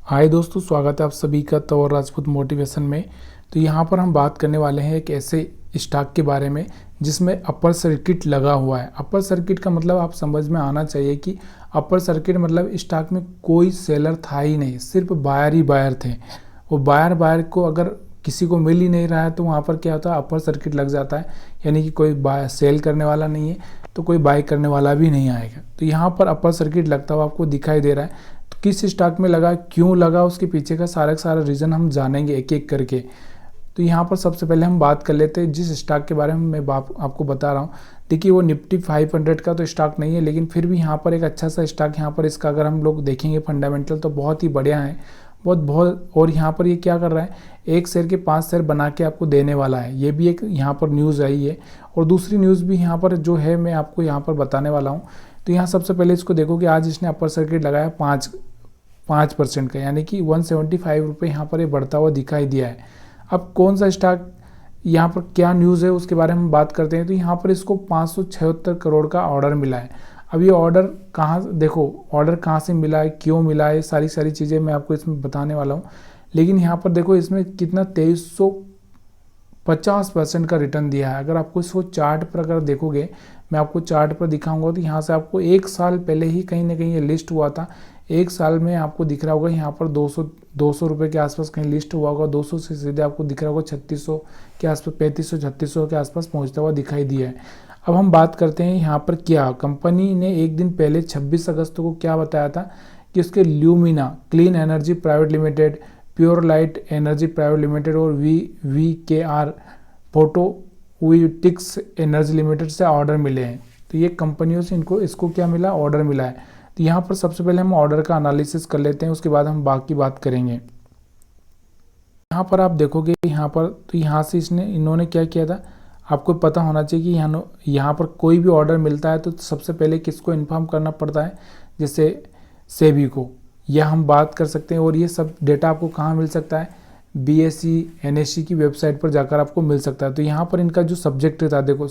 हाय दोस्तों, स्वागत है आप सभी का तौर राजपूत मोटिवेशन में। तो यहाँ पर हम बात करने वाले हैं एक ऐसे स्टॉक के बारे में जिसमें अपर सर्किट लगा हुआ है। अपर सर्किट का मतलब आप समझ में आना चाहिए कि अपर सर्किट मतलब स्टॉक में कोई सेलर था ही नहीं, सिर्फ बायर ही बायर थे। वो बायर को अगर किसी को मिल ही नहीं रहा है तो वहाँ पर क्या होता है, अपर सर्किट लग जाता है, यानी कि कोई बाय सेल करने वाला नहीं है तो कोई बाय करने वाला भी नहीं आएगा। तो यहाँ पर अपर सर्किट लगता हुआ आपको दिखाई दे रहा है। तो किस स्टॉक में लगा, क्यों लगा, उसके पीछे का सारा रीज़न हम जानेंगे एक एक करके। तो यहाँ पर सबसे पहले हम बात कर लेते हैं जिस स्टॉक के बारे में मैं आपको बता रहा हूँ। देखिए, वो निफ्टी 500 का तो स्टॉक नहीं है, लेकिन फिर भी यहाँ पर एक अच्छा सा स्टॉक, यहाँ पर इसका अगर हम लोग देखेंगे फंडामेंटल तो बहुत ही बढ़िया है, बहुत। और यहाँ पर ये क्या कर रहा है, एक शेयर के 5 शेयर बना के आपको देने वाला है। ये भी एक यहाँ पर न्यूज़ आई है। और दूसरी न्यूज़ भी यहाँ पर जो है मैं आपको यहाँ पर बताने वाला हूँ। तो यहाँ सबसे पहले इसको देखो कि आज इसने अपर सर्किट लगाया 5% का, यानी कि 175 रुपये यहाँ पर ये बढ़ता हुआ दिखाई दिया है। अब कौन सा स्टॉक, यहाँ पर क्या न्यूज़ है उसके बारे में हम बात करते हैं। तो यहाँ पर इसको 576 करोड़ का ऑर्डर मिला है। अब ये ऑर्डर कहाँ, देखो ऑर्डर कहाँ से मिला है, क्यों मिला है, सारी चीज़ें मैं आपको इसमें बताने वाला हूँ। लेकिन यहाँ पर देखो इसमें कितना 2350% का रिटर्न दिया है। अगर आपको इसको चार्ट पर अगर देखोगे, मैं आपको चार्ट पर दिखाऊंगा, तो यहाँ से आपको एक साल पहले ही कहीं ना कहीं ये लिस्ट हुआ था। एक साल में आपको दिख रहा होगा यहाँ पर 200 रुपये के आसपास कहीं लिस्ट हुआ होगा। 200 से सीधे आपको दिख रहा होगा 3600 के आसपास, 3500-3600 के आसपास पहुँचता हुआ दिखाई दिया है। अब हम बात करते हैं यहाँ पर क्या कंपनी ने एक दिन पहले 26 अगस्त को क्या बताया था कि उसके Lumina clean energy private limited, pure light energy private limited और VKR फोटोवोल्टिक्स एनर्जी लिमिटेड से ऑर्डर मिले हैं। तो ये कंपनियों से इसको क्या मिला, ऑर्डर मिला है। तो यहाँ पर सबसे पहले हम ऑर्डर का एनालिसिस कर लेते हैं, उसके बाद हम बाकी बात करेंगे। यहाँ पर आप देखोगे यहाँ पर, तो यहाँ से इन्होंने क्या किया था, आपको पता होना चाहिए कि यहाँ पर कोई भी ऑर्डर मिलता है तो सबसे पहले किसको इन्फॉर्म करना पड़ता है, जैसे सेबी को, यह हम बात कर सकते हैं। और ये सब डेटा आपको कहाँ मिल सकता है, BSE NSE की वेबसाइट पर जाकर आपको मिल सकता है। तो यहाँ पर इनका जो सब्जेक्ट था, देखो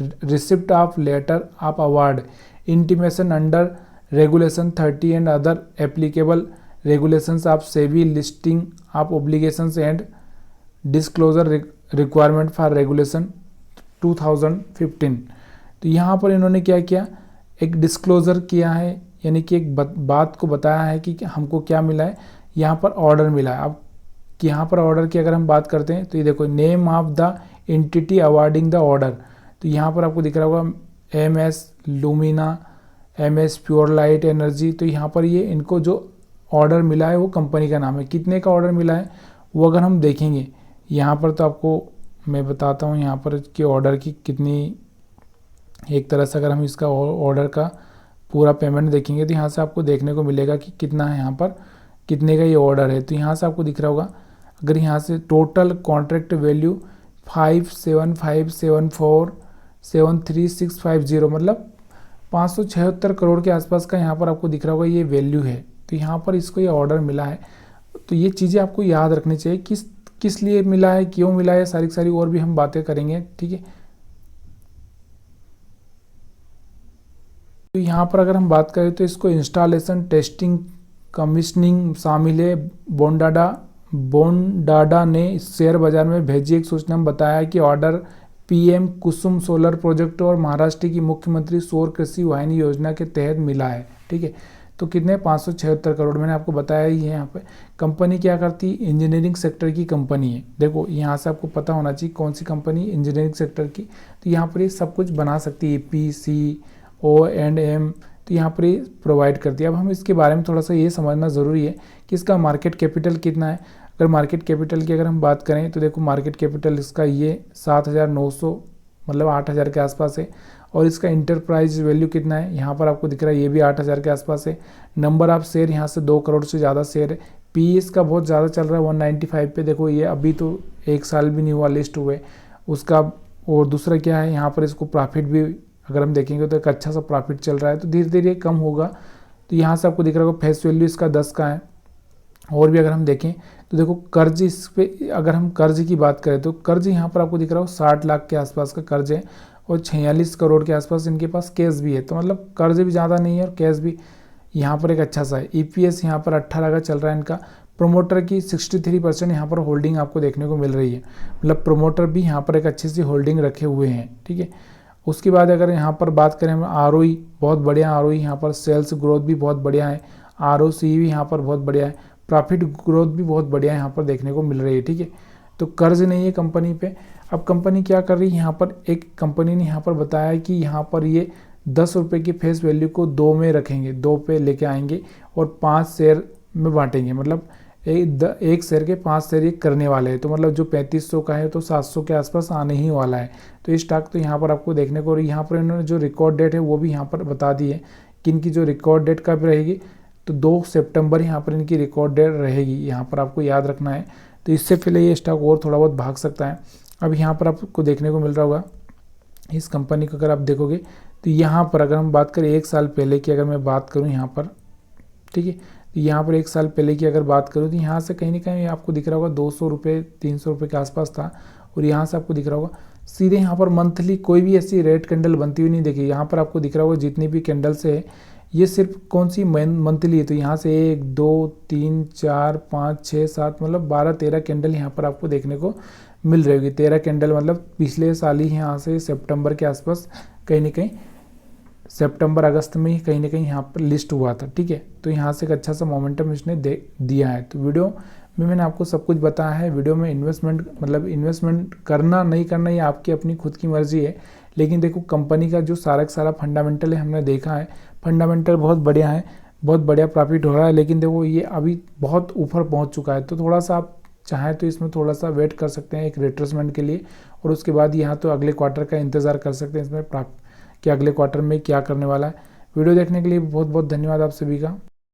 receipt of letter of award, intimation under regulation 30 and other applicable regulations of SEBI, listing of obligations and disclosure requirement for regulation 2015। तो यहाँ पर इन्होंने क्या किया, एक डिस्क्लोजर किया है, यानी कि एक बात को बताया है कि हमको क्या मिला है, यहाँ पर ऑर्डर मिला है। अब यहाँ पर ऑर्डर की अगर हम बात करते हैं तो ये देखो, name of the entity awarding the order. तो यहाँ पर आपको दिख रहा होगा MS लूमिना, MS pure light energy. तो यहाँ पर ये इनको जो ऑर्डर मिला है वो कंपनी का नाम है। कितने का ऑर्डर मिला है वो अगर हम देखेंगे यहाँ पर, तो आपको मैं बताता हूँ यहाँ पर कि ऑर्डर की कितनी, एक तरह से अगर हम इसका ऑर्डर का पूरा पेमेंट देखेंगे तो यहाँ से आपको देखने को मिलेगा कि कितना है, यहाँ पर कितने का ये ऑर्डर है। तो यहाँ से आपको दिख रहा होगा, अगर यहाँ से टोटल कॉन्ट्रैक्ट वैल्यू 5754733650, मतलब 576 करोड़ के आसपास का यहाँ पर आपको दिख रहा होगा ये वैल्यू है। तो यहाँ पर इसको ये ऑर्डर मिला है। तो ये चीज़ें आपको याद रखनी चाहिए, किस लिए मिला है, क्यों मिला है, सारी और भी हम बातें करेंगे, ठीक है। तो यहाँ पर अगर हम बात करें तो इसको इंस्टॉलेशन, टेस्टिंग, कमीशनिंग शामिल है। बोंडाडा ने शेयर बाजार में भेजी एक सूचना में बताया कि ऑर्डर PM कुसुम सोलर प्रोजेक्ट और महाराष्ट्र की मुख्यमंत्री सौर कृषि वाहिनी योजना के तहत मिला है, ठीक है। तो कितने, 576 करोड़, मैंने आपको बताया ही है। यहाँ पे कंपनी क्या करती है, इंजीनियरिंग सेक्टर की कंपनी है। देखो यहाँ से आपको पता होना चाहिए कौन सी कंपनी, इंजीनियरिंग सेक्टर की। तो यहाँ पर ये सब कुछ बना सकती है, PCOM, तो यहाँ पर ये प्रोवाइड करती है। अब हम इसके बारे में थोड़ा सा ये समझना ज़रूरी है कि इसका मार्केट कैपिटल कितना है। अगर मार्केट कैपिटल की अगर हम बात करें तो देखो, मार्केट कैपिटल इसका ये 7,900, मतलब 8,000 के आसपास है। और इसका इंटरप्राइज वैल्यू कितना है, यहाँ पर आपको दिख रहा है, ये भी 8,000 के आसपास है। नंबर ऑफ शेयर यहाँ से 2 करोड़ से ज़्यादा शेयर है। PE इसका बहुत ज़्यादा चल रहा है, 195 पे। देखो ये अभी तो एक साल भी नहीं हुआ लिस्ट हुए उसका। और दूसरा क्या है, यहाँ पर इसको प्रॉफिट भी अगर हम देखेंगे तो एक अच्छा सा प्रॉफिट चल रहा है, तो धीरे धीरे कम होगा। तो यहाँ से आपको दिख रहा होगा फेस वैल्यू इसका 10 का है। और भी अगर हम देखें तो देखो कर्ज, इस पे अगर हम कर्ज की बात करें तो कर्ज यहाँ पर आपको दिख रहा हो 60 लाख के आसपास का कर्ज है। और 46 करोड़ के आसपास इनके पास कैश भी है। तो मतलब कर्ज भी ज़्यादा नहीं है और कैश भी यहाँ पर एक अच्छा सा है। EPS यहाँ पर 18 का चल रहा है इनका। प्रोमोटर की 63% यहाँ पर होल्डिंग आपको देखने को मिल रही है, मतलब प्रोमोटर भी यहाँ पर एक अच्छी सी होल्डिंग रखे हुए हैं, ठीक है। उसके बाद अगर यहाँ पर बात करें हम ROE, बहुत बढ़िया ROE यहाँ पर, सेल्स ग्रोथ भी बहुत बढ़िया है, ROC भी यहाँ पर बहुत बढ़िया है, प्रॉफिट ग्रोथ भी बहुत बढ़िया यहाँ पर देखने को मिल रही है, ठीक है। तो कर्ज नहीं है कंपनी पे। अब कंपनी क्या कर रही है, यहाँ पर एक कंपनी ने यहाँ पर बताया कि यहाँ पर ये 10 रुपये की फेस वैल्यू को 2 में रखेंगे, 2 पे लेके आएंगे और 5 शेयर में बांटेंगे, मतलब एक शेयर के 5 शेयर ये करने वाले हैं। तो मतलब जो 3500 का है तो 700 के आसपास आने ही वाला है। तो ये स्टॉक तो यहाँ पर आपको देखने को, और यहाँ पर इन्होंने जो रिकॉर्ड डेट है वो भी यहाँ पर बता दी है कि इनकी जो रिकॉर्ड डेट कब रहेगी, तो 2 सितंबर यहाँ पर इनकी रिकॉर्ड डेट रहेगी, यहाँ पर आपको याद रखना है। तो इससे पहले ये स्टॉक और थोड़ा बहुत भाग सकता है। अब यहाँ पर आपको देखने को मिल रहा होगा इस कंपनी को, अगर आप देखोगे तो यहाँ पर अगर हम बात करें 1 साल पहले की, अगर मैं बात करूँ यहाँ पर, ठीक है, तो यहाँ पर 1 साल पहले की अगर बात करूँ तो यहाँ से कहीं ना कहीं आपको दिख रहा होगा 200 रुपये 300 रुपये के आसपास था, और यहाँ से आपको दिख रहा होगा सीधे यहाँ पर मंथली कोई भी ऐसी रेड कैंडल बनती हुई नहीं देखी। यहाँ पर आपको दिख रहा होगा जितनी भी कैंडल्स है ये सिर्फ कौन सी मंथली है, तो यहाँ से 1 2 3 4 5 6 7 मतलब 12-13 कैंडल यहाँ पर आपको देखने को मिल रही होगी। 13 कैंडल मतलब पिछले साल ही यहाँ से सितंबर के आसपास कहीं ना कहीं, सितंबर अगस्त में ही कहीं ना कहीं यहाँ पर लिस्ट हुआ था, ठीक है। तो यहाँ से एक अच्छा सा मोमेंटम इसने दिया है। तो वीडियो में मैंने आपको सब कुछ बताया है। वीडियो में इन्वेस्टमेंट मतलब इन्वेस्टमेंट करना नहीं करना ये आपकी अपनी खुद की मर्जी है, लेकिन देखो कंपनी का जो सारा का सारा फंडामेंटल है हमने देखा है, फंडामेंटल बहुत बढ़िया है, बहुत बढ़िया प्रॉफिट हो रहा है। लेकिन देखो ये अभी बहुत ऊपर पहुँच चुका है, तो थोड़ा सा आप चाहें तो इसमें थोड़ा सा वेट कर सकते हैं एक रिट्रेसमेंट के लिए, और उसके बाद यहाँ तो अगले क्वार्टर का इंतज़ार कर सकते हैं इसमें कि अगले क्वार्टर में क्या करने वाला है। वीडियो देखने के लिए बहुत बहुत धन्यवाद आप सभी का।